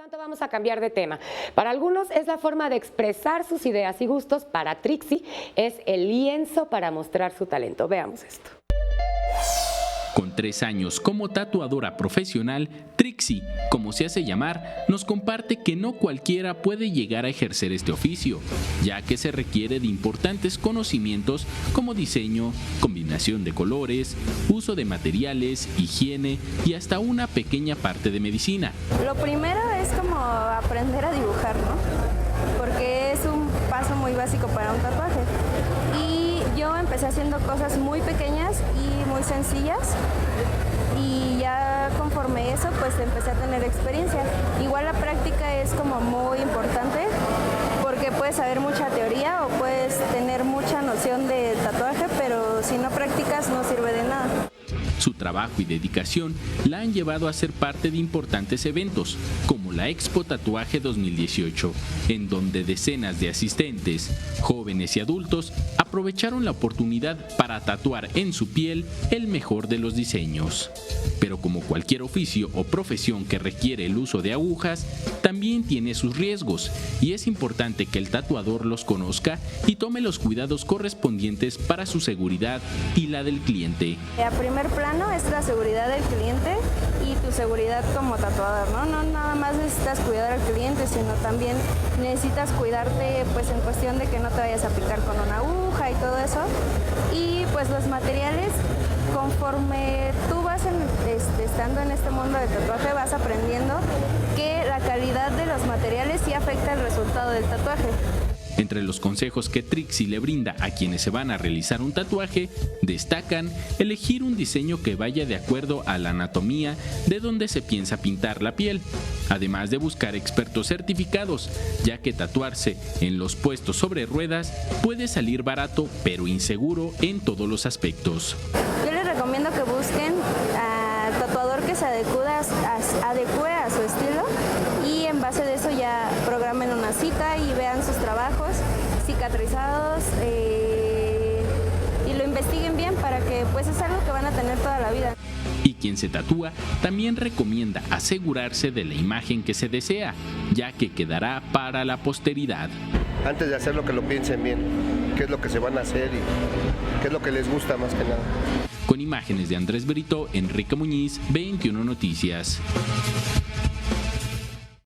pronto vamos a cambiar de tema. Para algunos es la forma de expresar sus ideas y gustos. Para Trixie es el lienzo para mostrar su talento. Veamos esto. Con 3 años como tatuadora profesional, Trixie, como se hace llamar, nos comparte que no cualquiera puede llegar a ejercer este oficio, ya que se requiere de importantes conocimientos como diseño, combinación de colores, uso de materiales, higiene y hasta una pequeña parte de medicina. Lo primero es como aprender a dibujar, ¿no? Porque es un paso muy básico para un tatuaje. Y yo empecé haciendo cosas muy pequeñas y muy sencillas, y ya conforme eso pues empecé a tener experiencia. Igual la práctica es como muy importante porque puedes saber mucha teoría o puedes tener mucha noción de tatuaje, pero si no practicas no sirve de nada. Su trabajo y dedicación la han llevado a ser parte de importantes eventos, como la Expo Tatuaje 2018, en donde decenas de asistentes, jóvenes y adultos, aprovecharon la oportunidad para tatuar en su piel el mejor de los diseños. Pero como cualquier oficio o profesión que requiere el uso de agujas, también tiene sus riesgos, y es importante que el tatuador los conozca y tome los cuidados correspondientes para su seguridad y la del cliente. A primer plano es la seguridad del cliente y tu seguridad como tatuador, ¿no? No nada más necesitas cuidar al cliente, sino también necesitas cuidarte pues en cuestión de que no te vayas a picar con una aguja y todo eso. Y pues los materiales, conforme tú vas estando en este mundo de tatuaje, vas aprendiendo que la calidad de los materiales sí afecta el resultado del tatuaje. Entre los consejos que Trixie le brinda a quienes se van a realizar un tatuaje, destacan elegir un diseño que vaya de acuerdo a la anatomía de donde se piensa pintar la piel, además de buscar expertos certificados, ya que tatuarse en los puestos sobre ruedas puede salir barato pero inseguro en todos los aspectos. Yo les recomiendo que busquen al tatuador que se adecue a su estilo, y en base de eso ya programen una cita y vean sus trabajos cicatrizados y lo investiguen bien, para que pues es algo que van a tener toda la vida. Y quien se tatúa también recomienda asegurarse de la imagen que se desea, ya que quedará para la posteridad. Antes de hacerlo, que lo piensen bien, qué es lo que se van a hacer y qué es lo que les gusta más que nada. Con imágenes de Andrés Brito, Enrique Muñiz, 21 Noticias.